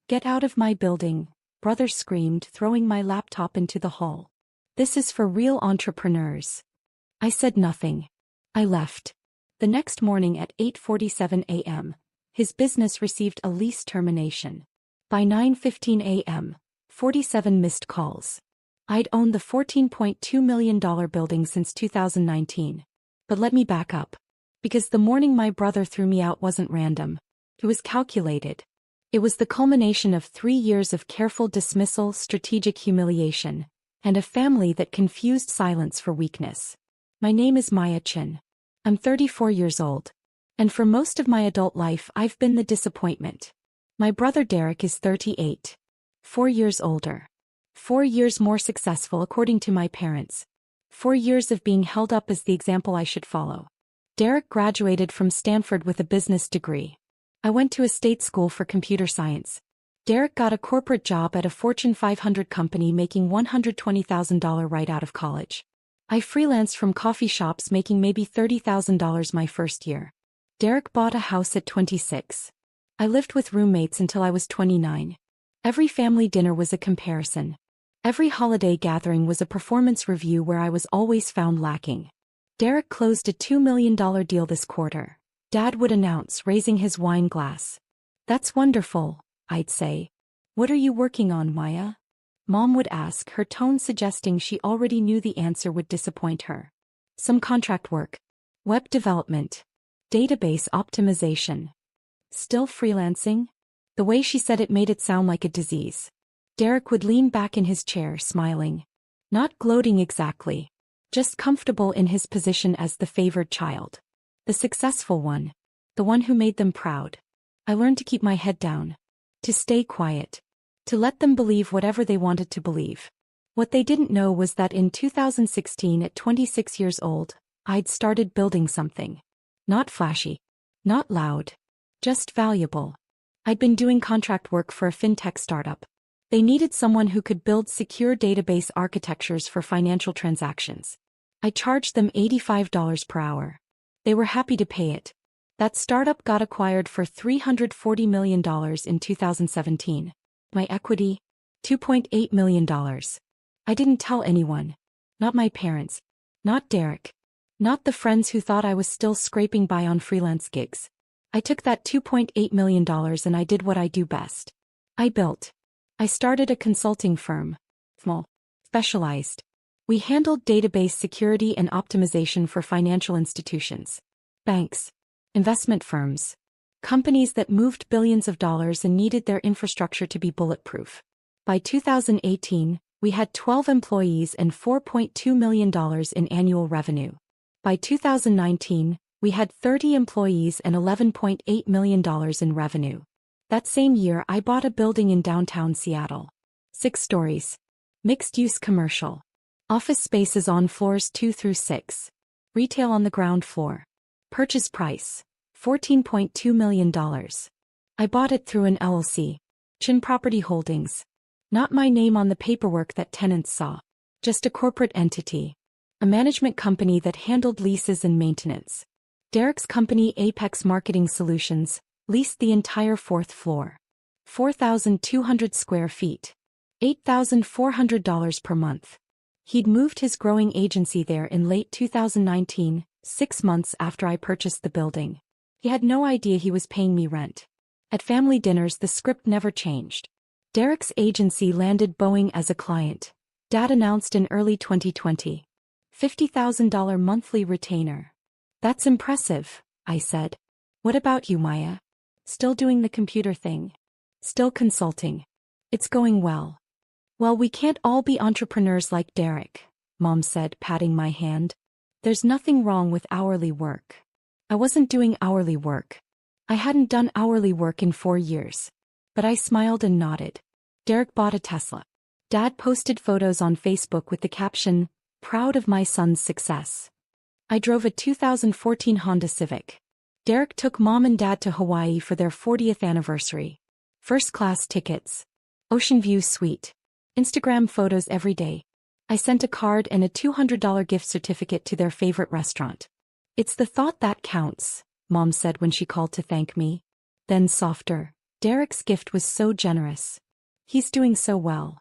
Get out of my building, brother screamed, throwing my laptop into the hall. This is for real entrepreneurs. I said nothing. I left. The next morning at 8:47 a.m., his business received a lease termination. By 9:15 a.m., 47 missed calls. I'd owned the $14.2 million building since 2019. But let me back up. Because the morning my brother threw me out wasn't random. It was calculated. It was the culmination of 3 years of careful dismissal, strategic humiliation, and a family that confused silence for weakness. My name is Maya Chin. I'm 34 years old. And for most of my adult life I've been the disappointment. My brother Derek is 38. 4 years older. 4 years more successful according to my parents. 4 years of being held up as the example I should follow. Derek graduated from Stanford with a business degree. I went to a state school for computer science. Derek got a corporate job at a Fortune 500 company making $120,000 right out of college. I freelanced from coffee shops making maybe $30,000 my first year. Derek bought a house at 26. I lived with roommates until I was 29. Every family dinner was a comparison. Every holiday gathering was a performance review where I was always found lacking. Derek closed a $2 million deal this quarter. Dad would announce, raising his wine glass. That's wonderful, I'd say. What are you working on, Maya? Mom would ask, her tone suggesting she already knew the answer would disappoint her. Some contract work. Web development. Database optimization. Still freelancing? The way she said it made it sound like a disease. Derek would lean back in his chair, smiling. Not gloating exactly. Just comfortable in his position as the favored child. The successful one. The one who made them proud. I learned to keep my head down. To stay quiet. To let them believe whatever they wanted to believe. What they didn't know was that in 2016 at 26 years old, I'd started building something. Not flashy. Not loud. Just valuable. I'd been doing contract work for a fintech startup. They needed someone who could build secure database architectures for financial transactions. I charged them $85 per hour. They were happy to pay it. That startup got acquired for $340 million in 2017. My equity? $2.8 million. I didn't tell anyone. Not my parents. Not Derek. Not the friends who thought I was still scraping by on freelance gigs. I took that $2.8 million and I did what I do best. I built. I started a consulting firm. Small. Specialized. We handled database security and optimization for financial institutions. Banks. Investment firms. Companies that moved billions of dollars and needed their infrastructure to be bulletproof. By 2018, we had 12 employees and $4.2 million in annual revenue. By 2019, we had 30 employees and $11.8 million in revenue. That same year I bought a building in downtown Seattle. 6 stories. Mixed-use commercial. Office spaces on floors 2 through 6. Retail on the ground floor. Purchase price. $14.2 million. I bought it through an LLC. Chin Property Holdings. Not my name on the paperwork that tenants saw. Just a corporate entity. A management company that handled leases and maintenance. Derek's company Apex Marketing Solutions leased the entire 4th floor. 4,200 square feet. $8,400 per month. He'd moved his growing agency there in late 2019, 6 months after I purchased the building. He had no idea he was paying me rent. At family dinners the script never changed. Derek's agency landed Boeing as a client. Dad announced in early 2020. $50,000 monthly retainer. That's impressive, I said. What about you, Maya? Still doing the computer thing? Still consulting? It's going well. Well, we can't all be entrepreneurs like Derek, Mom said, patting my hand. There's nothing wrong with hourly work. I wasn't doing hourly work. I hadn't done hourly work in 4 years. But I smiled and nodded. Derek bought a Tesla. Dad posted photos on Facebook with the caption, "Proud of my son's success." I drove a 2014 Honda Civic. Derek took Mom and Dad to Hawaii for their 40th anniversary. First-class tickets. Ocean view suite. Instagram photos every day. I sent a card and a $200 gift certificate to their favorite restaurant. It's the thought that counts, Mom said when she called to thank me. Then softer. Derek's gift was so generous. He's doing so well.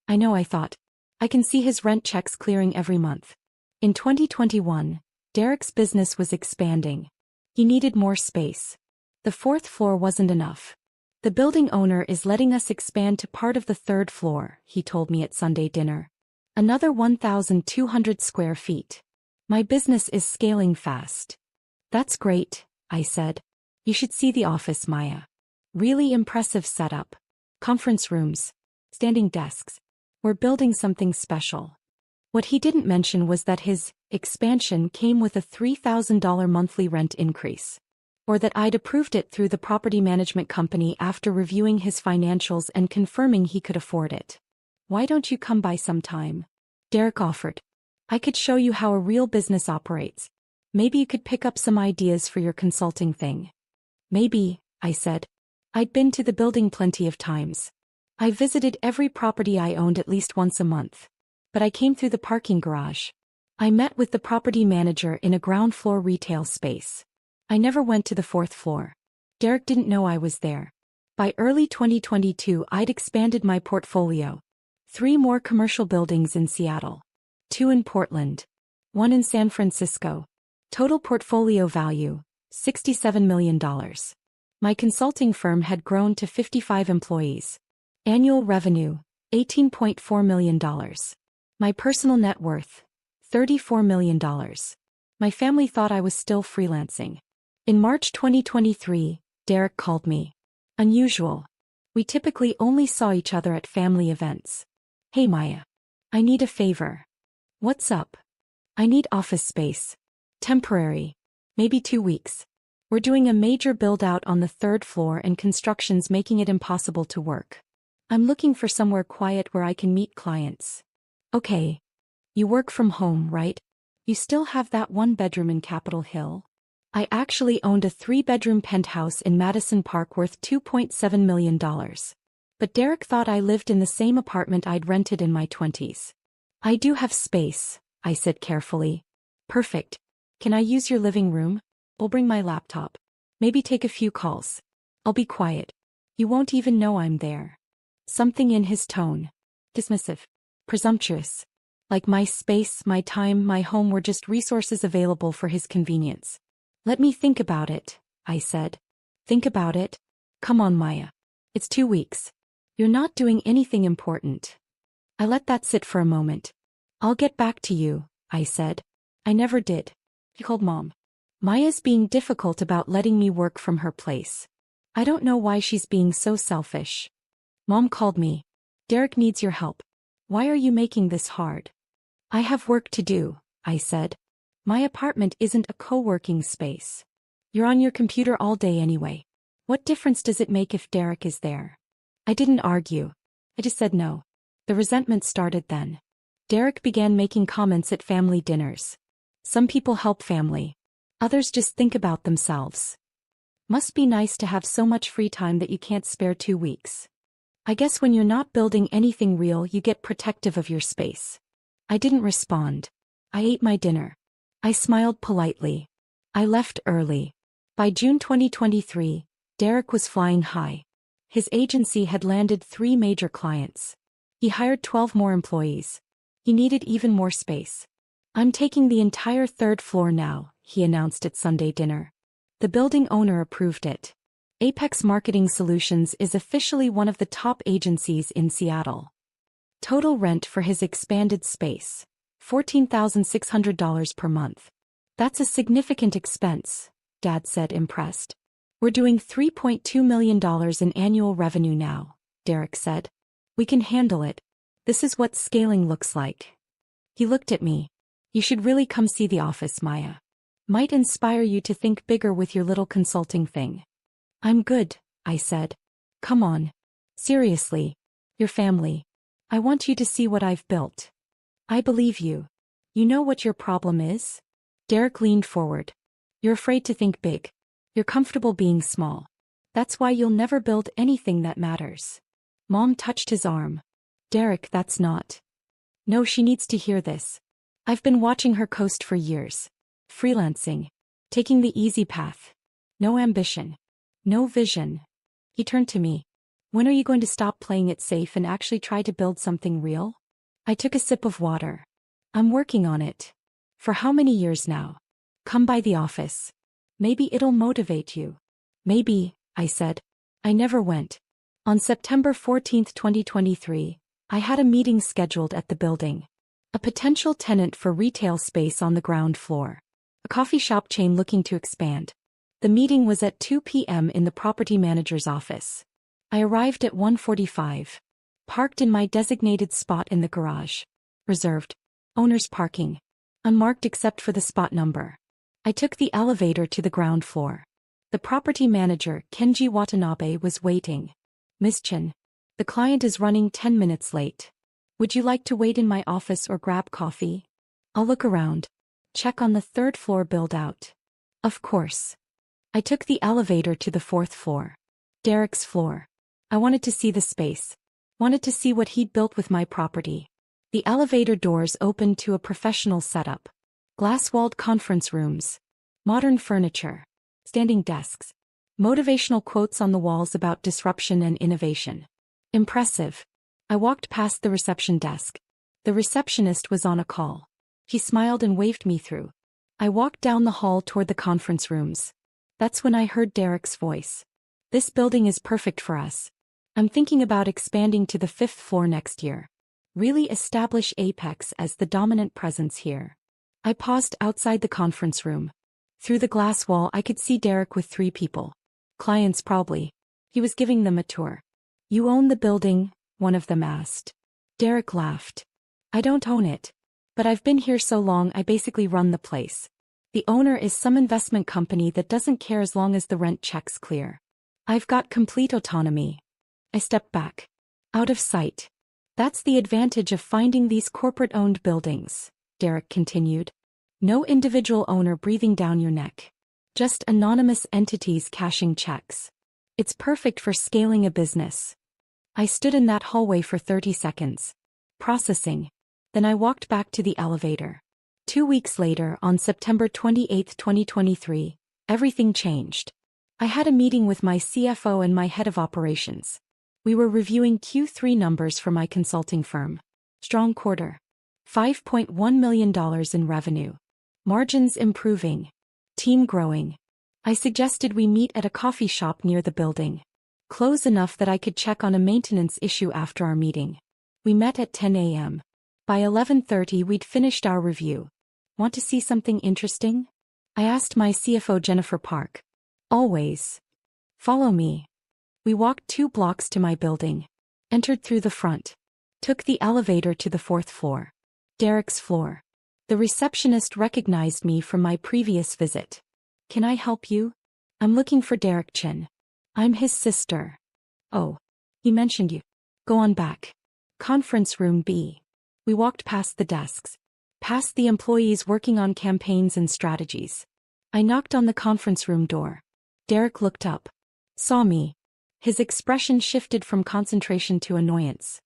I know, I thought. I can see his rent checks clearing every month. In 2021, Derek's business was expanding. He needed more space. The 4th floor wasn't enough. The building owner is letting us expand to part of the 3rd floor, he told me at Sunday dinner. Another 1,200 square feet. My business is scaling fast. That's great, I said. You should see the office, Maya. Really impressive setup. Conference rooms. Standing desks. We're building something special. What he didn't mention was that his expansion came with a $3,000 monthly rent increase. Or that I'd approved it through the property management company after reviewing his financials and confirming he could afford it. Why don't you come by sometime? Derek offered. I could show you how a real business operates. Maybe you could pick up some ideas for your consulting thing. Maybe, I said. I'd been to the building plenty of times. I visited every property I owned at least once a month. But I came through the parking garage. I met with the property manager in a ground floor retail space. I never went to the 4th floor. Derek didn't know I was there. By early 2022, I'd expanded my portfolio. 3 more commercial buildings in Seattle. 2 in Portland. 1 in San Francisco. Total portfolio value, $67 million. My consulting firm had grown to 55 employees. Annual revenue, $18.4 million. My personal net worth, $34 million. My family thought I was still freelancing. In March 2023, Derek called me. Unusual. We typically only saw each other at family events. Hey Maya. I need a favor. What's up? I need office space. Temporary. Maybe 2 weeks. We're doing a major build-out on the 3rd floor and construction's making it impossible to work. I'm looking for somewhere quiet where I can meet clients. Okay. You work from home, right? You still have that 1 bedroom in Capitol Hill? I actually owned a 3-bedroom penthouse in Madison Park worth $2.7 million. But Derek thought I lived in the same apartment I'd rented in my 20s. I do have space, I said carefully. Perfect. Can I use your living room? I'll bring my laptop. Maybe take a few calls. I'll be quiet. You won't even know I'm there. Something in his tone. Dismissive. Presumptuous. Like my space, my time, my home were just resources available for his convenience. Let me think about it, I said. Think about it? Come on, Maya. It's 2 weeks. You're not doing anything important. I let that sit for a moment. I'll get back to you, I said. I never did. He called Mom. Maya's being difficult about letting me work from her place. I don't know why she's being so selfish. Mom called me. Derek needs your help. Why are you making this hard? I have work to do, I said. My apartment isn't a co-working space. You're on your computer all day anyway. What difference does it make if Derek is there? I didn't argue. I just said no. The resentment started then. Derek began making comments at family dinners. Some people help family. Others just think about themselves. Must be nice to have so much free time that you can't spare 2 weeks. I guess when you're not building anything real, you get protective of your space. I didn't respond. I ate my dinner. I smiled politely. I left early. By June 2023, Derek was flying high. His agency had landed 3 major clients. He hired 12 more employees. He needed even more space. I'm taking the entire 3rd floor now, he announced at Sunday dinner. The building owner approved it. Apex Marketing Solutions is officially one of the top agencies in Seattle. Total rent for his expanded space, $14,600 per month. That's a significant expense, Dad said, impressed. We're doing $3.2 million in annual revenue now, Derek said. We can handle it. This is what scaling looks like. He looked at me. You should really come see the office, Maya. Might inspire you to think bigger with your little consulting thing. I'm good, I said. Come on. Seriously. Your family. I want you to see what I've built. I believe you. You know what your problem is? Derek leaned forward. You're afraid to think big. You're comfortable being small. That's why you'll never build anything that matters. Mom touched his arm. Derek, that's not. No, she needs to hear this. I've been watching her coast for years. Freelancing. Taking the easy path. No ambition. No vision. He turned to me. When are you going to stop playing it safe and actually try to build something real? I took a sip of water. I'm working on it. For how many years now? Come by the office. Maybe it'll motivate you. Maybe, I said. I never went. On September 14, 2023, I had a meeting scheduled at the building. A potential tenant for retail space on the ground floor. A coffee shop chain looking to expand. The meeting was at 2 p.m. in the property manager's office. I arrived at 1:45. Parked in my designated spot in the garage. Reserved. Owner's parking. Unmarked except for the spot number. I took the elevator to the ground floor. The property manager, Kenji Watanabe, was waiting. Ms. Chen. The client is running 10 minutes late. Would you like to wait in my office or grab coffee? I'll look around. Check on the third floor build-out. Of course. I took the elevator to the fourth floor. Derek's floor. I wanted to see the space. Wanted to see what he'd built with my property. The elevator doors opened to a professional setup. Glass-walled conference rooms. Modern furniture. Standing desks. Motivational quotes on the walls about disruption and innovation. Impressive. I walked past the reception desk. The receptionist was on a call. She smiled and waved me through. I walked down the hall toward the conference rooms. That's when I heard Derek's voice. This building is perfect for us. I'm thinking about expanding to the 5th floor next year. Really establish Apex as the dominant presence here. I paused outside the conference room. Through the glass wall I could see Derek with 3 people. Clients probably. He was giving them a tour. You own the building, one of them asked. Derek laughed. I don't own it. But I've been here so long I basically run the place. The owner is some investment company that doesn't care as long as the rent checks clear. I've got complete autonomy. I stepped back. Out of sight. That's the advantage of finding these corporate-owned buildings, Derek continued. No individual owner breathing down your neck. Just anonymous entities cashing checks. It's perfect for scaling a business. I stood in that hallway for 30 seconds. Processing. Then I walked back to the elevator. 2 weeks later, on September 28, 2023, everything changed. I had a meeting with my CFO and my head of operations. We were reviewing Q3 numbers for my consulting firm. Strong quarter. $5.1 million in revenue. Margins improving. Team growing. I suggested we meet at a coffee shop near the building. Close enough that I could check on a maintenance issue after our meeting. We met at 10 a.m. By 11:30 we'd finished our review. Want to see something interesting? I asked my CFO Jennifer Park. Always. Follow me. We walked 2 blocks to my building. Entered through the front. Took the elevator to the 4th floor. Derek's floor. The receptionist recognized me from my previous visit. Can I help you? I'm looking for Derek Chen. I'm his sister. Oh. He mentioned you. Go on back. Conference room B. We walked past the desks. Past the employees working on campaigns and strategies. I knocked on the conference room door. Derek looked up. Saw me. His expression shifted from concentration to annoyance.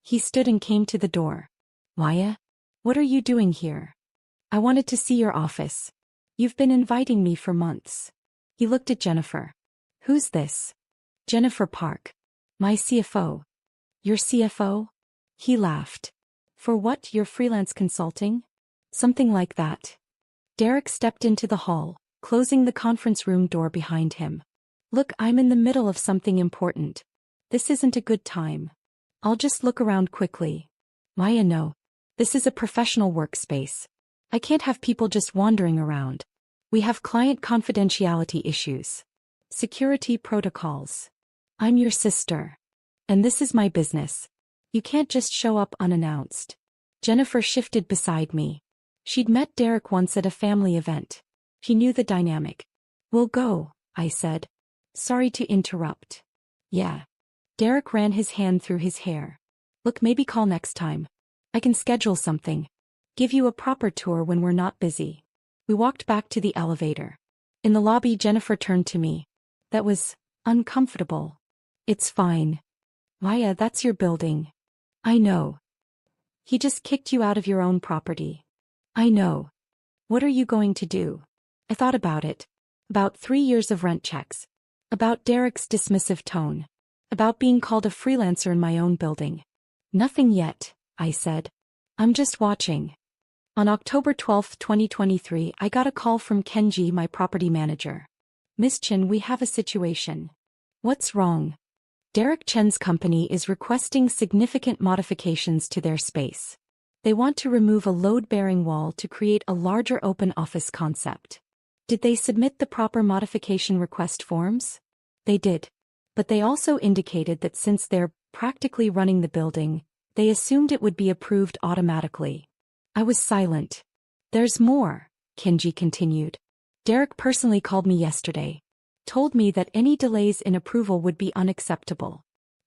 He stood and came to the door. Maya? What are you doing here? I wanted to see your office. You've been inviting me for months. He looked at Jennifer. Who's this? Jennifer Park. My CFO. Your CFO? He laughed. For what, your freelance consulting? Something like that. Derek stepped into the hall, closing the conference room door behind him. Look, I'm in the middle of something important. This isn't a good time. I'll just look around quickly. Maya, no. This is a professional workspace. I can't have people just wandering around. We have client confidentiality issues. Security protocols. I'm your sister. And this is my business. You can't just show up unannounced. Jennifer shifted beside me. She'd met Derek once at a family event. She knew the dynamic. We'll go, I said. Sorry to interrupt. Yeah. Derek ran his hand through his hair. Look, maybe call next time. I can schedule something. Give you a proper tour when we're not busy. We walked back to the elevator. In the lobby, Jennifer turned to me. That was uncomfortable. It's fine. Maya, that's your building. I know. He just kicked you out of your own property. I know. What are you going to do? I thought about it. About 3 years of rent checks. About Derek's dismissive tone. About being called a freelancer in my own building. Nothing yet, I said. I'm just watching. On October 12, 2023, I got a call from Kenji, my property manager. Miss Chen, we have a situation. What's wrong? Derek Chen's company is requesting significant modifications to their space. They want to remove a load-bearing wall to create a larger open office concept. Did they submit the proper modification request forms? They did. But they also indicated that since they're practically running the building, they assumed it would be approved automatically. I was silent. There's more, Kenji continued. Derek personally called me yesterday. Told me that any delays in approval would be unacceptable.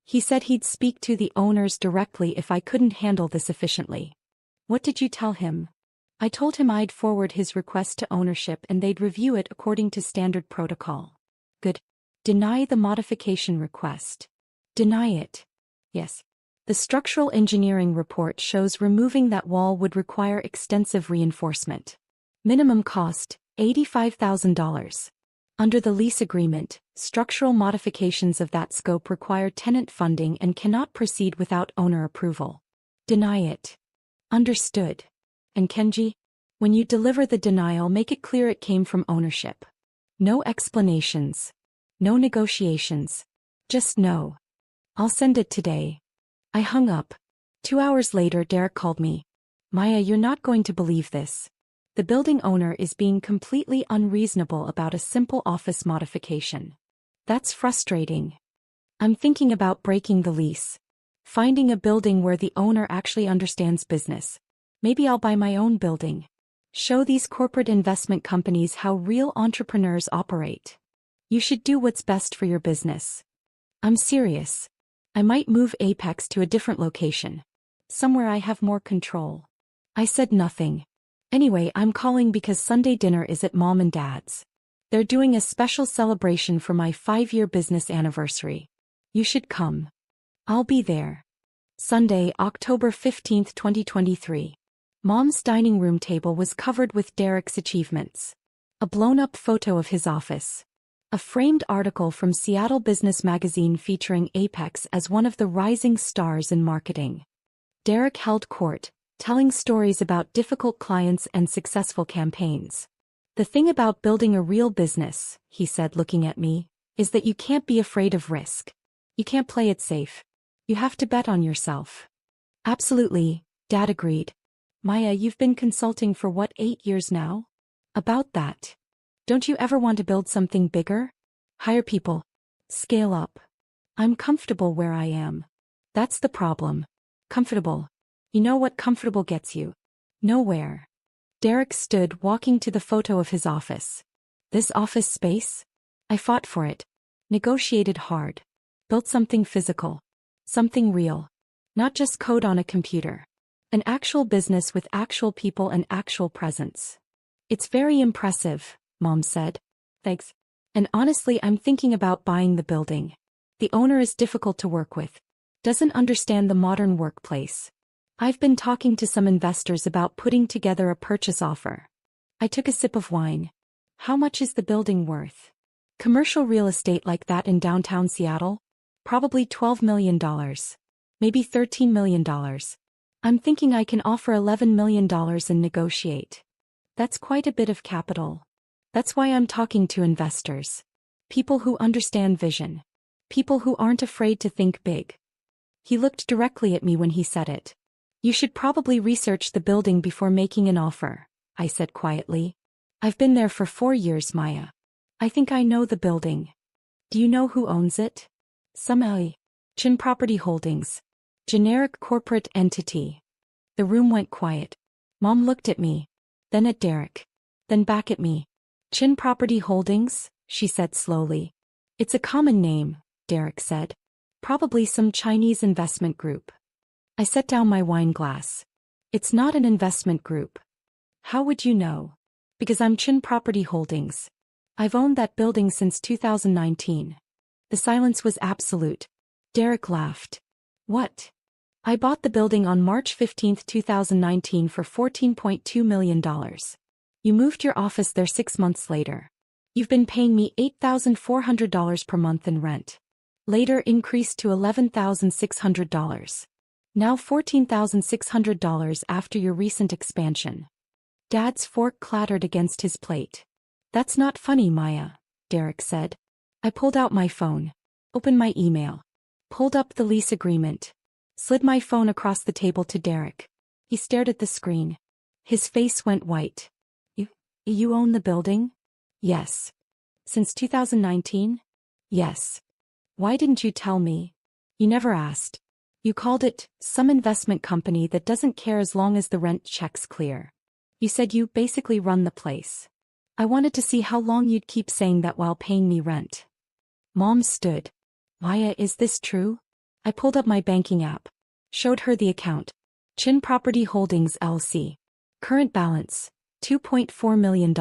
He said he'd speak to the owners directly if I couldn't handle this efficiently. What did you tell him? I told him I'd forward his request to ownership and they'd review it according to standard protocol. Good. Deny the modification request. Deny it. Yes. The structural engineering report shows removing that wall would require extensive reinforcement. Minimum cost, $85,000. Under the lease agreement, structural modifications of that scope require tenant funding and cannot proceed without owner approval. Deny it. Understood. And Kenji, when you deliver the denial, make it clear it came from ownership. No explanations. No negotiations. Just no. I'll send it today. I hung up. 2 hours later, Derek called me. Maya, you're not going to believe this. The building owner is being completely unreasonable about a simple office modification. That's frustrating. I'm thinking about breaking the lease. Finding a building where the owner actually understands business. Maybe I'll buy my own building. Show these corporate investment companies how real entrepreneurs operate. You should do what's best for your business. I'm serious. I might move Apex to a different location. Somewhere I have more control. I said nothing. Anyway, I'm calling because Sunday dinner is at Mom and Dad's. They're doing a special celebration for my 5-year business anniversary. You should come. I'll be there. Sunday, October 15, 2023. Mom's dining room table was covered with Derek's achievements. A blown-up photo of his office. A framed article from Seattle Business Magazine featuring Apex as one of the rising stars in marketing. Derek held court, telling stories about difficult clients and successful campaigns. The thing about building a real business, he said looking at me, is that you can't be afraid of risk. You can't play it safe. You have to bet on yourself. Absolutely, Dad agreed. Maya, you've been consulting for what, 8 years now? About that. Don't you ever want to build something bigger? Hire people. Scale up. I'm comfortable where I am. That's the problem. Comfortable. You know what comfortable gets you? Nowhere. Derek stood walking to the photo of his office. This office space? I fought for it. Negotiated hard. Built something physical. Something real. Not just code on a computer. An actual business with actual people and actual presence. It's very impressive, Mom said. Thanks. And honestly, I'm thinking about buying the building. The owner is difficult to work with. Doesn't understand the modern workplace. I've been talking to some investors about putting together a purchase offer. I took a sip of wine. How much is the building worth? Commercial real estate like that in downtown Seattle? Probably $12 million. Maybe $13 million. I'm thinking I can offer $11 million and negotiate. That's quite a bit of capital. That's why I'm talking to investors. People who understand vision. People who aren't afraid to think big. He looked directly at me when he said it. You should probably research the building before making an offer, I said quietly. I've been there for 4 years, Maya. I think I know the building. Do you know who owns it? Some Chin Property Holdings. Generic corporate entity. The room went quiet. Mom looked at me. Then at Derek. Then back at me. Chin Property Holdings, she said slowly. It's a common name, Derek said. Probably some Chinese investment group. I set down my wine glass. It's not an investment group. How would you know? Because I'm Chin Property Holdings. I've owned that building since 2019. The silence was absolute. Derek laughed. What? I bought the building on March 15, 2019 for $14.2 million. You moved your office there 6 months later. You've been paying me $8,400 per month in rent. Later increased to $11,600. Now $14,600 after your recent expansion. Dad's fork clattered against his plate. That's not funny, Maya, Derek said. I pulled out my phone, opened my email, pulled up the lease agreement, slid my phone across the table to Derek. He stared at the screen. His face went white. You own the building? Yes. Since 2019? Yes. Why didn't you tell me? You never asked. You called it some investment company that doesn't care as long as the rent check's clear. You said you basically run the place. I wanted to see how long you'd keep saying that while paying me rent. Mom stood. Maya, is this true? I pulled up my banking app. Showed her the account. Chin Property Holdings LC. Current balance, $2.4 million.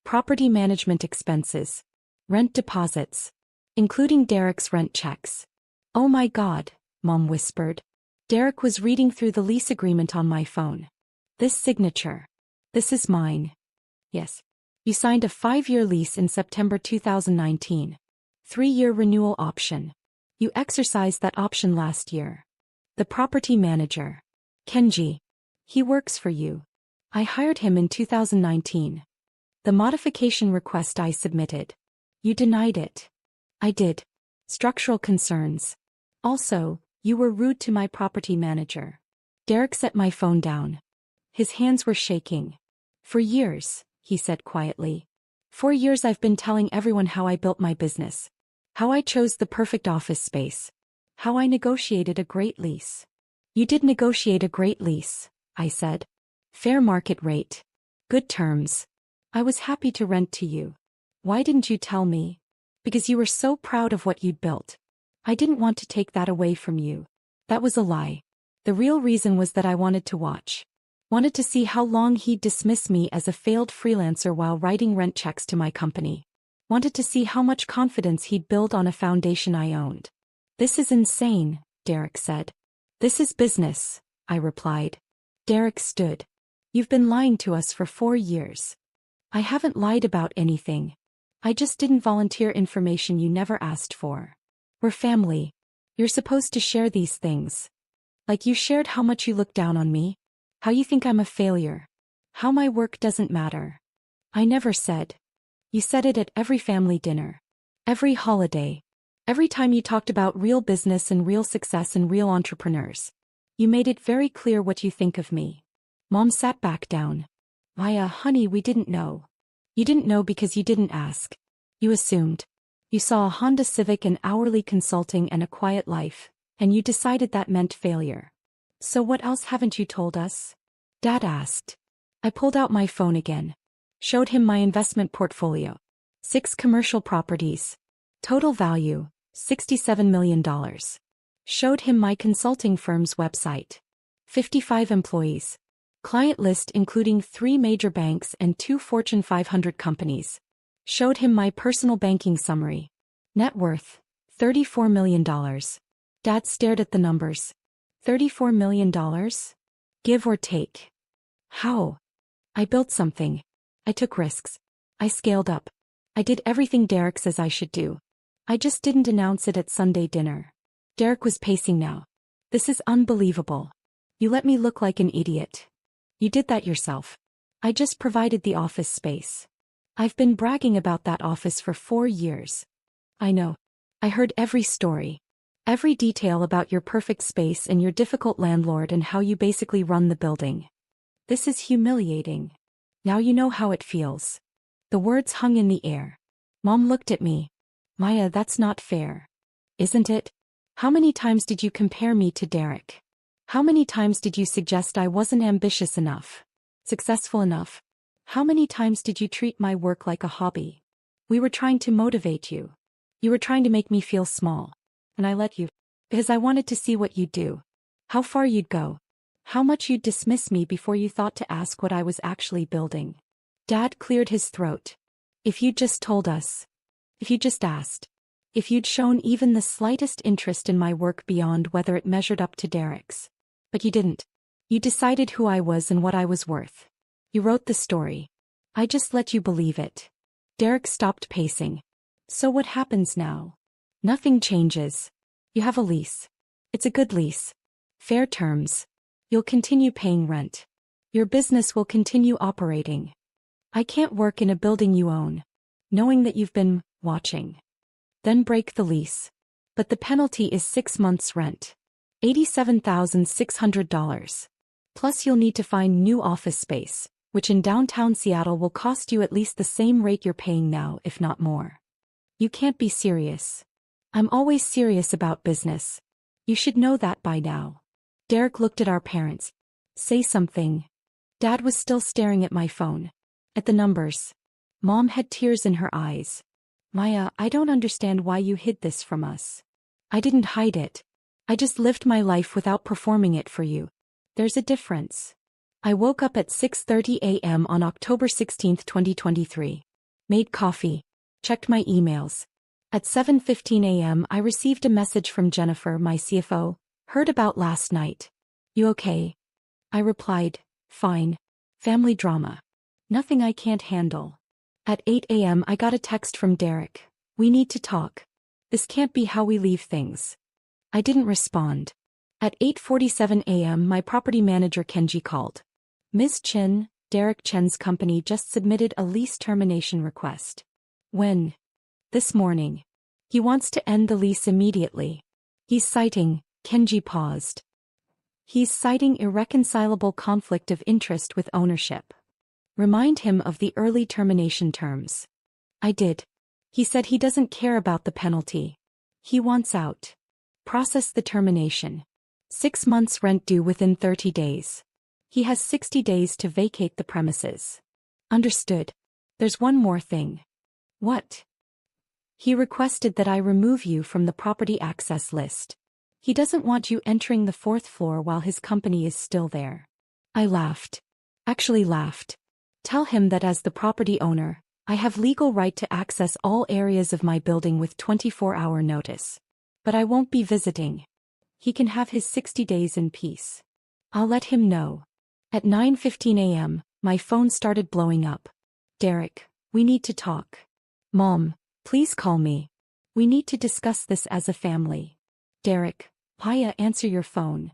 Property management expenses. Rent deposits. Including Derek's rent checks. Oh my God, Mom whispered. Derek was reading through the lease agreement on my phone. This signature. This is mine. Yes. You signed a 5-year lease in September 2019. 3-year renewal option. You exercised that option last year. The property manager. Kenji. He works for you. I hired him in 2019. The modification request I submitted. You denied it. I did. Structural concerns. Also, you were rude to my property manager. Derek set my phone down. His hands were shaking. For years, he said quietly. 4 years I've been telling everyone how I built my business. How I chose the perfect office space. How I negotiated a great lease. You did negotiate a great lease, I said. Fair market rate. Good terms. I was happy to rent to you. Why didn't you tell me? Because you were so proud of what you'd built. I didn't want to take that away from you. That was a lie. The real reason was that I wanted to watch. Wanted to see how long he'd dismiss me as a failed freelancer while writing rent checks to my company. Wanted to see how much confidence he'd build on a foundation I owned. This is insane, Derek said. This is business, I replied. Derek stood. You've been lying to us for 4 years. I haven't lied about anything. I just didn't volunteer information you never asked for. We're family. You're supposed to share these things. Like you shared how much you look down on me. How you think I'm a failure. How my work doesn't matter. I never said. You said it at every family dinner. Every holiday. Every time you talked about real business and real success and real entrepreneurs. You made it very clear what you think of me. Mom sat back down. Maya, honey, we didn't know. You didn't know because you didn't ask. You assumed. You saw a Honda Civic and hourly consulting and a quiet life, and you decided that meant failure. So what else haven't you told us? Dad asked. I pulled out my phone again. Showed him my investment portfolio. 6 commercial properties. Total value, $67 million. Showed him my consulting firm's website. 55 employees. Client list including 3 major banks and 2 Fortune 500 companies. Showed him my personal banking summary. Net worth, $34 million. Dad stared at the numbers. $34 million? Give or take. How? I built something. I took risks. I scaled up. I did everything Derek says I should do. I just didn't announce it at Sunday dinner. Derek was pacing now. This is unbelievable. You let me look like an idiot. You did that yourself. I just provided the office space. I've been bragging about that office for 4 years. I know. I heard every story. Every detail about your perfect space and your difficult landlord and how you basically run the building. This is humiliating. Now you know how it feels. The words hung in the air. Mom looked at me. Maya, that's not fair. Isn't it? How many times did you compare me to Derek? How many times did you suggest I wasn't ambitious enough? Successful enough? How many times did you treat my work like a hobby? We were trying to motivate you. You were trying to make me feel small. And I let you. Because I wanted to see what you'd do. How far you'd go. How much you'd dismiss me before you thought to ask what I was actually building. Dad cleared his throat. If you'd just told us. If you'd just asked. If you'd shown even the slightest interest in my work beyond whether it measured up to Derek's. But you didn't. You decided who I was and what I was worth. You wrote the story. I just let you believe it. Derek stopped pacing. So what happens now? Nothing changes. You have a lease. It's a good lease. Fair terms. You'll continue paying rent. Your business will continue operating. I can't work in a building you own, knowing that you've been watching. Then break the lease. But the penalty is 6 months' rent. $87,600. Plus you'll need to find new office space, which in downtown Seattle will cost you at least the same rate you're paying now, if not more. You can't be serious. I'm always serious about business. You should know that by now. Derek looked at our parents. Say something. Dad was still staring at my phone. At the numbers. Mom had tears in her eyes. Maya, I don't understand why you hid this from us. I didn't hide it. I just lived my life without performing it for you. There's a difference. I woke up at 6:30 a.m. on October 16, 2023. Made coffee. Checked my emails. At 7:15 a.m. I received a message from Jennifer, my CFO. Heard about last night. You okay? I replied, fine. Family drama. Nothing I can't handle. At 8 a.m. I got a text from Derek. We need to talk. This can't be how we leave things. I didn't respond. At 8:47 a.m. my property manager Kenji called. Ms. Chin, Derek Chen's company just submitted a lease termination request. When? This morning. He wants to end the lease immediately. He's citing, Kenji paused. He's citing irreconcilable conflict of interest with ownership. Remind him of the early termination terms. I did. He said he doesn't care about the penalty. He wants out. Process the termination. 6 months rent due within 30 days. He has 60 days to vacate the premises. Understood. There's one more thing. What? He requested that I remove you from the property access list. He doesn't want you entering the 4th floor while his company is still there. I laughed. Actually laughed. Tell him that as the property owner, I have legal right to access all areas of my building with 24-hour notice. But I won't be visiting. He can have his 60 days in peace. I'll let him know. At 9:15 a.m., my phone started blowing up. Derek, we need to talk. Mom, please call me. We need to discuss this as a family. Derek, Paya, answer your phone.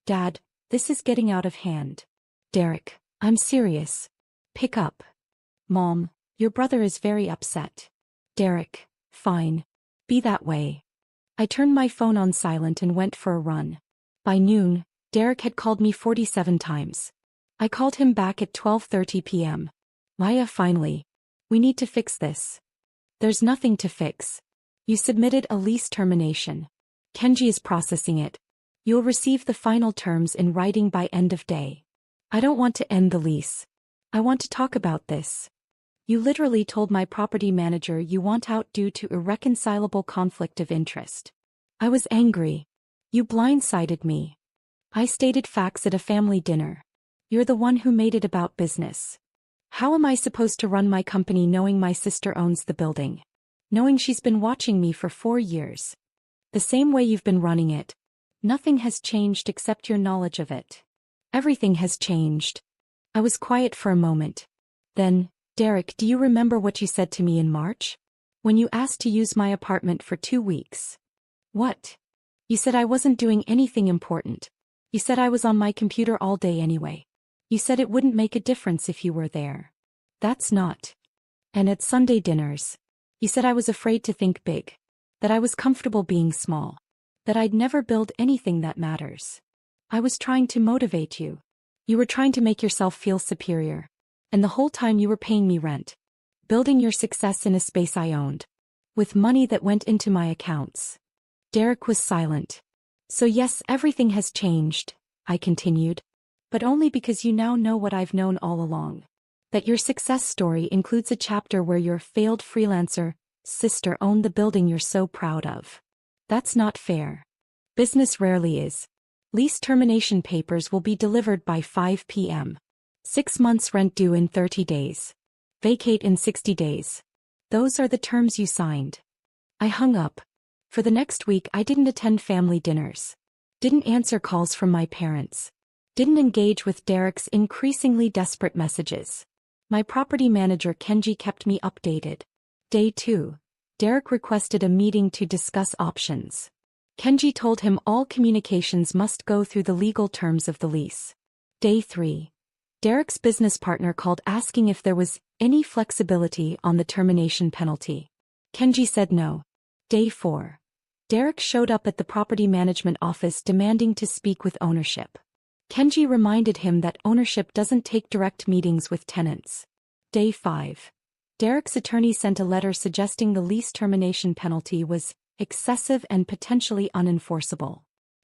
Dad, this is getting out of hand. Derek, I'm serious. Pick up. Mom, your brother is very upset. Derek, fine. Be that way. I turned my phone on silent and went for a run. By noon, Derek had called me 47 times. I called him back at 12:30 p.m. Maya, finally. We need to fix this. There's nothing to fix. You submitted a lease termination. Kenji is processing it. You'll receive the final terms in writing by end of day. I don't want to end the lease. I want to talk about this. You literally told my property manager you want out due to irreconcilable conflict of interest. I was angry. You blindsided me. I stated facts at a family dinner. You're the one who made it about business. How am I supposed to run my company knowing my sister owns the building? Knowing she's been watching me for 4 years. The same way you've been running it. Nothing has changed except your knowledge of it. Everything has changed. I was quiet for a moment. Then, Derek, do you remember what you said to me in March? When you asked to use my apartment for 2 weeks. What? You said I wasn't doing anything important. You said I was on my computer all day anyway. You said it wouldn't make a difference if you were there. That's not. And at Sunday dinners. You said I was afraid to think big. That I was comfortable being small. That I'd never build anything that matters. I was trying to motivate you. You were trying to make yourself feel superior. And the whole time you were paying me rent. Building your success in a space I owned. With money that went into my accounts. Derek was silent. So yes, everything has changed, I continued. But only because you now know what I've known all along. That your success story includes a chapter where your failed freelancer sister owned the building you're so proud of. That's not fair. Business rarely is. Lease termination papers will be delivered by 5 p.m. 6 months rent due in 30 days. Vacate in 60 days. Those are the terms you signed. I hung up. For the next week I didn't attend family dinners. Didn't answer calls from my parents. Didn't engage with Derek's increasingly desperate messages. My property manager Kenji kept me updated. Day 2. Derek requested a meeting to discuss options. Kenji told him all communications must go through the legal terms of the lease. Day 3. Derek's business partner called asking if there was any flexibility on the termination penalty. Kenji said no. Day 4. Derek showed up at the property management office demanding to speak with ownership. Kenji reminded him that ownership doesn't take direct meetings with tenants. Day 5. Derek's attorney sent a letter suggesting the lease termination penalty was excessive and potentially unenforceable.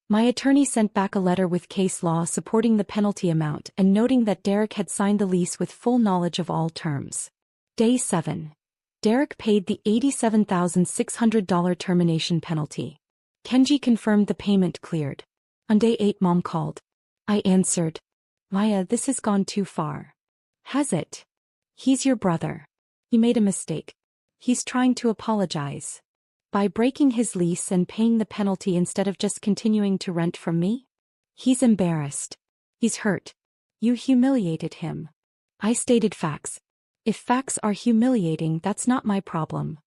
My attorney sent back a letter with case law supporting the penalty amount and noting that Derek had signed the lease with full knowledge of all terms. Day 7. Derek paid the $87,600 termination penalty. Kenji confirmed the payment cleared. On day 8, Mom called. I answered. Maya, this has gone too far. Has it? He's your brother. He made a mistake. He's trying to apologize. By breaking his lease and paying the penalty instead of just continuing to rent from me? He's embarrassed. He's hurt. You humiliated him. I stated facts. If facts are humiliating, that's not my problem.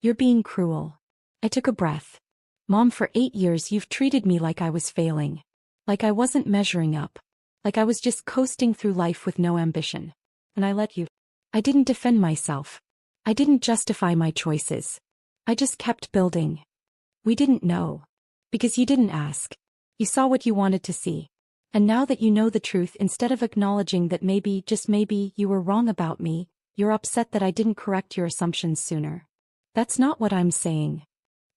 You're being cruel. I took a breath. Mom, for 8 years you've treated me like I was failing. Like I wasn't measuring up. Like I was just coasting through life with no ambition. And I let you. I didn't defend myself. I didn't justify my choices. I just kept building. We didn't know. Because you didn't ask. You saw what you wanted to see. And now that you know the truth, instead of acknowledging that maybe, just maybe, you were wrong about me, you're upset that I didn't correct your assumptions sooner. That's not what I'm saying.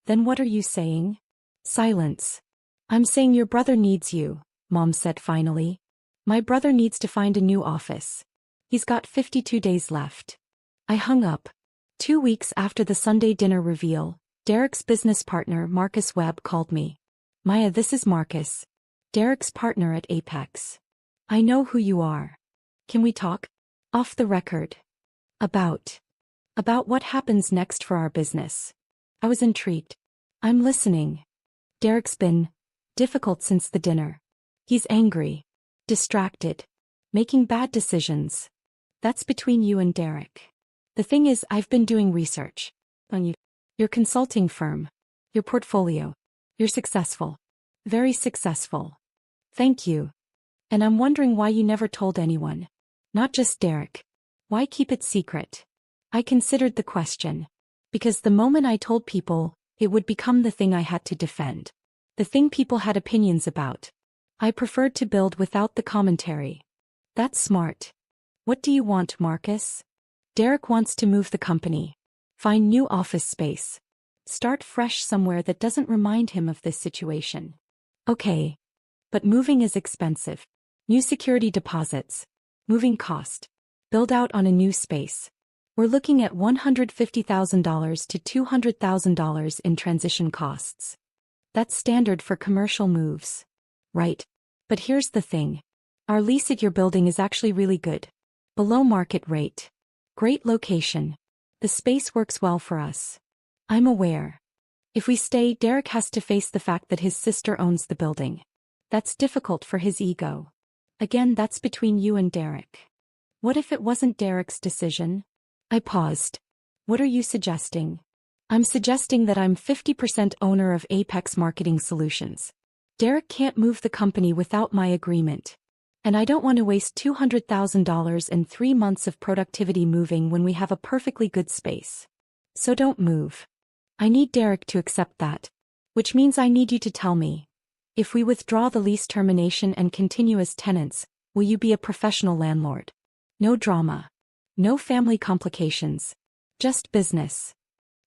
Then what are you saying? Silence. I'm saying your brother needs you, Mom said finally. My brother needs to find a new office. He's got 52 days left. I hung up. 2 weeks after the Sunday dinner reveal, Derek's business partner Marcus Webb called me. Maya, this is Marcus. Derek's partner at Apex. I know who you are. Can we talk? Off the record. About what happens next for our business. I was intrigued. I'm listening. Derek's been difficult since the dinner. He's angry. Distracted. Making bad decisions. That's between you and Derek. The thing is, I've been doing research on you. Your consulting firm. Your portfolio. You're successful. Very successful. Thank you. And I'm wondering why you never told anyone. Not just Derek. Why keep it secret? I considered the question. Because the moment I told people, it would become the thing I had to defend. The thing people had opinions about. I preferred to build without the commentary. That's smart. What do you want, Marcus? Derek wants to move the company. Find new office space. Start fresh somewhere that doesn't remind him of this situation. Okay. But moving is expensive. New security deposits. Moving cost. Build out on a new space. We're looking at $150,000 to $200,000 in transition costs. That's standard for commercial moves. Right. But here's the thing. Our lease at your building is actually really good. Below market rate. Great location. The space works well for us. I'm aware. If we stay, Derek has to face the fact that his sister owns the building. That's difficult for his ego. Again, that's between you and Derek. What if it wasn't Derek's decision? I paused. What are you suggesting? I'm suggesting that I'm 50% owner of Apex Marketing Solutions. Derek can't move the company without my agreement. And I don't want to waste $200,000 and 3 months of productivity moving when we have a perfectly good space. So don't move. I need Derek to accept that. Which means I need you to tell me. If we withdraw the lease termination and continue as tenants, will you be a professional landlord? No drama. No family complications. Just business.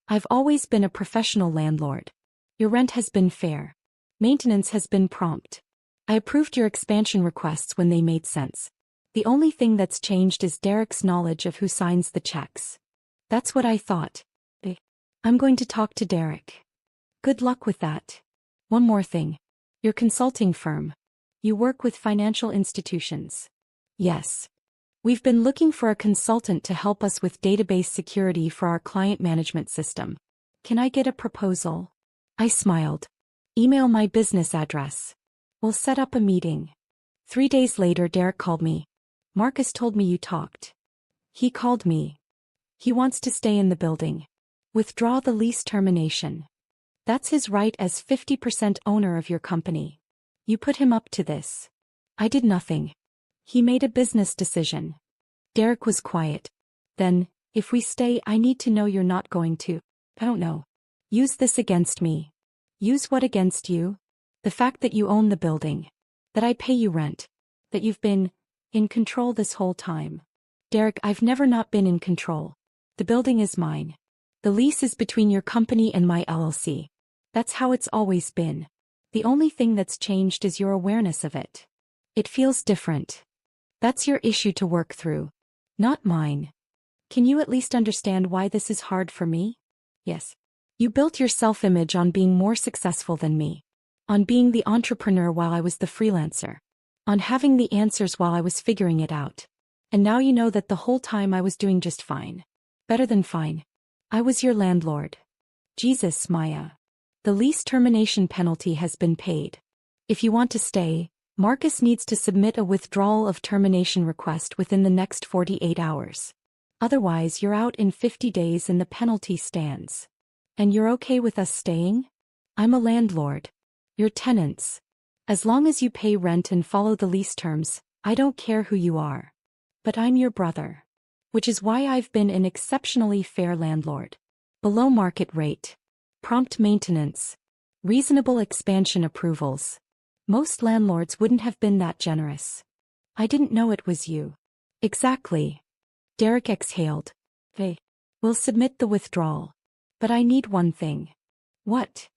I've always been a professional landlord. Your rent has been fair. Maintenance has been prompt. I approved your expansion requests when they made sense. The only thing that's changed is Derek's knowledge of who signs the checks. That's what I thought. I'm going to talk to Derek. Good luck with that. One more thing. Your consulting firm. You work with financial institutions. Yes. We've been looking for a consultant to help us with database security for our client management system. Can I get a proposal? I smiled. Email my business address. We'll set up a meeting. 3 days later, Derek called me. Marcus told me you talked. He called me. He wants to stay in the building. Withdraw the lease termination. That's his right as 50% owner of your company. You put him up to this. I did nothing. He made a business decision. Derek was quiet. Then, if we stay, I need to know you're not going to, I don't know, use this against me. Use what against you? The fact that you own the building. That I pay you rent. That you've been in control this whole time. Derek, I've never not been in control. The building is mine. The lease is between your company and my LLC. That's how it's always been. The only thing that's changed is your awareness of it. It feels different. That's your issue to work through. Not mine. Can you at least understand why this is hard for me? Yes. You built your self-image on being more successful than me. On being the entrepreneur while I was the freelancer. On having the answers while I was figuring it out. And now you know that the whole time I was doing just fine. Better than fine. I was your landlord. Jesus, Maya. The lease termination penalty has been paid. If you want to stay, Marcus needs to submit a withdrawal of termination request within the next 48 hours. Otherwise, you're out in 50 days and the penalty stands. And you're okay with us staying? I'm a landlord. You're tenants. As long as you pay rent and follow the lease terms, I don't care who you are. But I'm your brother. Which is why I've been an exceptionally fair landlord. Below market rate. Prompt maintenance. Reasonable expansion approvals. Most landlords wouldn't have been that generous. I didn't know it was you. Exactly. Derek exhaled. Hey. We'll submit the withdrawal. But I need one thing. What?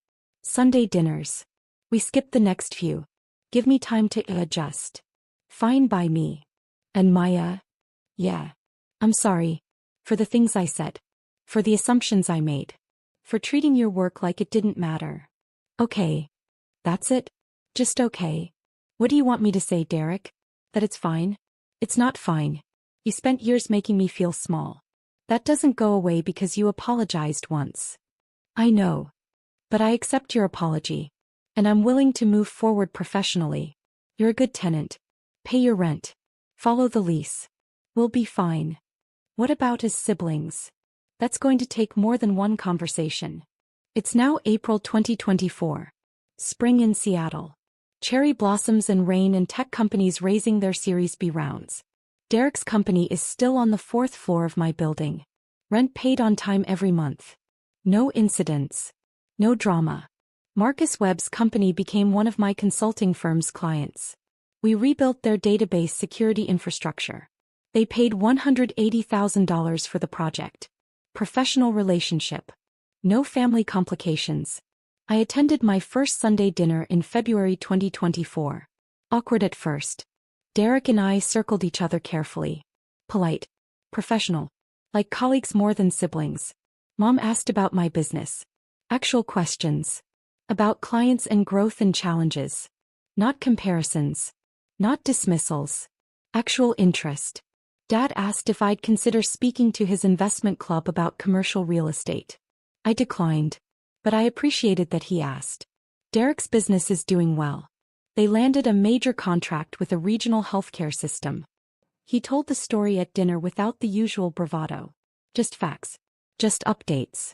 Sunday dinners. We skip the next few. Give me time to adjust. Fine by me. And Maya? Yeah. I'm sorry. For the things I said. For the assumptions I made. For treating your work like it didn't matter. Okay. That's it? Just okay. What do you want me to say, Derek? That it's fine? It's not fine. You spent years making me feel small. That doesn't go away because you apologized once. I know. But I accept your apology. And I'm willing to move forward professionally. You're a good tenant. Pay your rent. Follow the lease. We'll be fine. What about as siblings? That's going to take more than one conversation. It's now April 2024. Spring in Seattle. Cherry blossoms and rain and tech companies raising their Series B rounds. Derek's company is still on the 4th floor of my building. Rent paid on time every month. No incidents. No drama. Marcus Webb's company became one of my consulting firm's clients. We rebuilt their database security infrastructure. They paid $180,000 for the project. Professional relationship. No family complications. I attended my first Sunday dinner in February 2024. Awkward at first. Derek and I circled each other carefully. Polite. Professional. Like colleagues more than siblings. Mom asked about my business. Actual questions. About clients and growth and challenges. Not comparisons. Not dismissals. Actual interest. Dad asked if I'd consider speaking to his investment club about commercial real estate. I declined. But I appreciated that he asked. Derek's business is doing well. They landed a major contract with a regional healthcare system. He told the story at dinner without the usual bravado. Just facts. Just updates.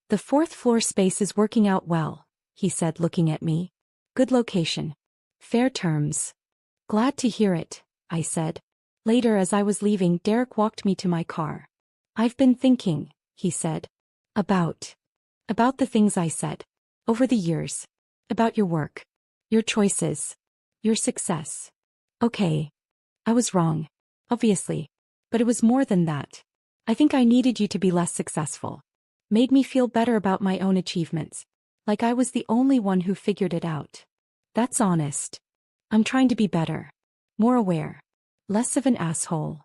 The 4th floor space is working out well, he said, looking at me. Good location. Fair terms. Glad to hear it, I said. Later, as I was leaving, Derek walked me to my car. I've been thinking, he said. About the things I said. Over the years. About your work. Your choices. Your success. Okay. I was wrong. Obviously. But it was more than that. I think I needed you to be less successful. Made me feel better about my own achievements. Like I was the only one who figured it out. That's honest. I'm trying to be better. More aware. Less of an asshole.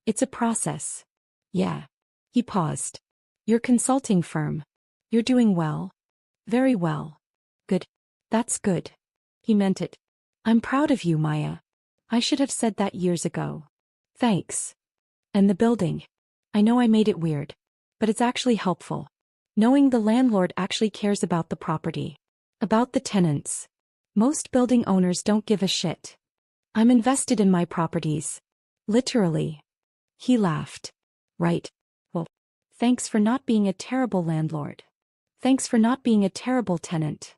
It's a process. Yeah. He paused. Your consulting firm. You're doing well. Very well. Good. That's good. He meant it. I'm proud of you, Maya. I should have said that years ago. Thanks. And the building. I know I made it weird. But it's actually helpful. Knowing the landlord actually cares about the property. About the tenants. Most building owners don't give a shit. I'm invested in my properties. Literally. He laughed. Right. Well, Thanks for not being a terrible landlord. Thanks for not being a terrible tenant.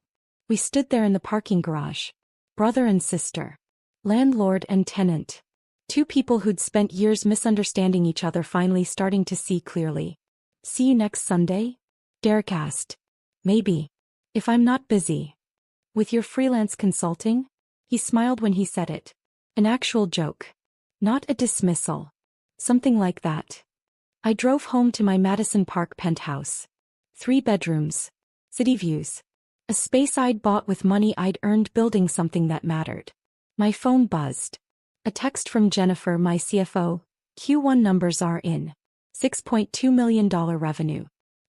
We stood there in the parking garage. Brother and sister. Landlord and tenant. Two people who'd spent years misunderstanding each other finally starting to see clearly. See you next Sunday? Derek asked. Maybe. If I'm not busy. With your freelance consulting? He smiled when he said it. An actual joke. Not a dismissal. Something like that. I drove home to my Madison Park penthouse. 3 bedrooms. City views. A space I'd bought with money I'd earned building something that mattered. My phone buzzed. A text from Jennifer, my CFO. Q1 numbers are in. $6.2 million revenue.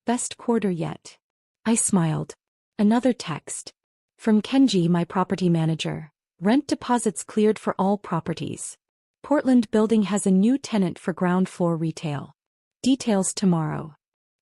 Best quarter yet. I smiled. Another text. From Kenji, my property manager. Rent deposits cleared for all properties. Portland building has a new tenant for ground floor retail. Details tomorrow.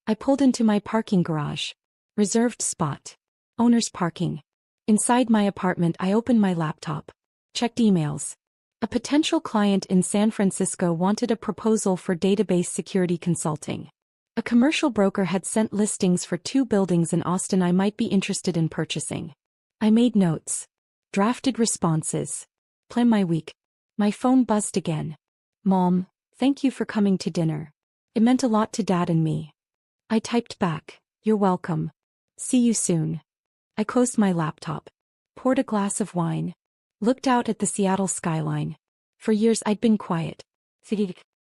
I pulled into my parking garage. Reserved spot. Owner's parking. Inside my apartment, I opened my laptop. Checked emails. A potential client in San Francisco wanted a proposal for database security consulting. A commercial broker had sent listings for 2 buildings in Austin I might be interested in purchasing. I made notes. Drafted responses. Plan my week. My phone buzzed again. Mom, thank you for coming to dinner. It meant a lot to Dad and me. I typed back, you're welcome. See you soon. I closed my laptop. Poured a glass of wine. Looked out at the Seattle skyline. For years I'd been quiet.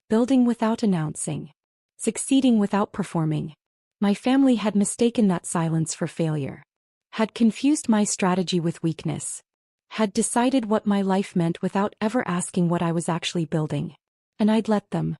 Building without announcing. Succeeding without performing. My family had mistaken that silence for failure. Had confused my strategy with weakness. Had decided what my life meant without ever asking what I was actually building. And I'd let them.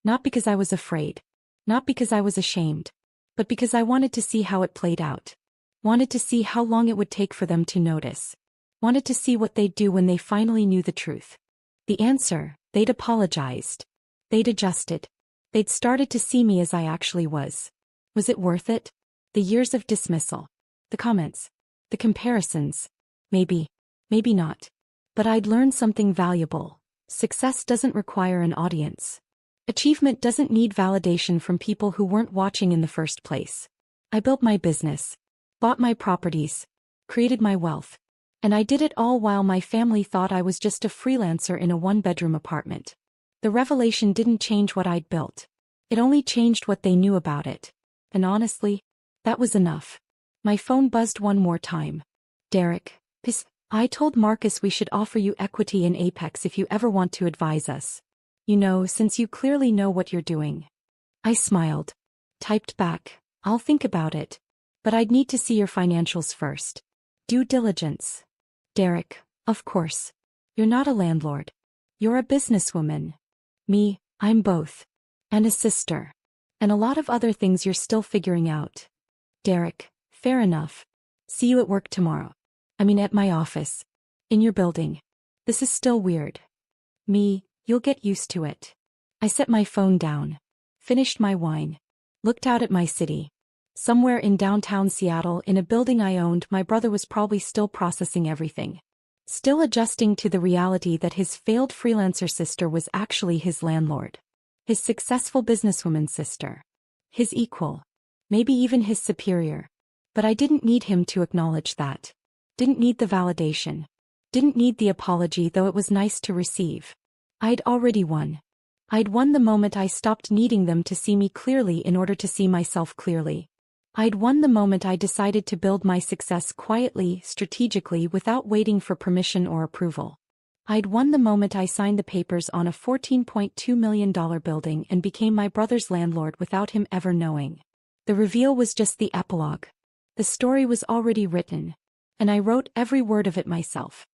Not because I was afraid. Not because I was ashamed. But because I wanted to see how it played out. Wanted to see how long it would take for them to notice. Wanted to see what they'd do when they finally knew the truth. The answer, they'd apologized. They'd adjusted. They'd started to see me as I actually was. Was it worth it? The years of dismissal. The comments. The comparisons. Maybe. Maybe not. But I'd learned something valuable. Success doesn't require an audience. Achievement doesn't need validation from people who weren't watching in the first place. I built my business. Bought my properties. Created my wealth. And I did it all while my family thought I was just a freelancer in a 1-bedroom apartment. The revelation didn't change what I'd built. It only changed what they knew about it. And honestly, that was enough. My phone buzzed one more time. Derek, I told Marcus we should offer you equity in Apex if you ever want to advise us. You know, since you clearly know what you're doing. I smiled. Typed back, I'll think about it. But I'd need to see your financials first. Due diligence. Derek, of course. You're not a landlord. You're a businesswoman. Me, I'm both. And a sister. And a lot of other things you're still figuring out. Derek, fair enough. See you at work tomorrow. I mean at my office. In your building. This is still weird. Me, you'll get used to it. I set my phone down. Finished my wine. Looked out at my city. Somewhere in downtown Seattle in a building I owned, my brother was probably still processing everything. Still adjusting to the reality that his failed freelancer sister was actually his landlord. His successful businesswoman sister. His equal. Maybe even his superior. But I didn't need him to acknowledge that. Didn't need the validation. Didn't need the apology, though it was nice to receive. I'd already won. I'd won the moment I stopped needing them to see me clearly in order to see myself clearly. I'd won the moment I decided to build my success quietly, strategically, without waiting for permission or approval. I'd won the moment I signed the papers on a $14.2 million building and became my brother's landlord without him ever knowing. The reveal was just the epilogue. The story was already written. And I wrote every word of it myself.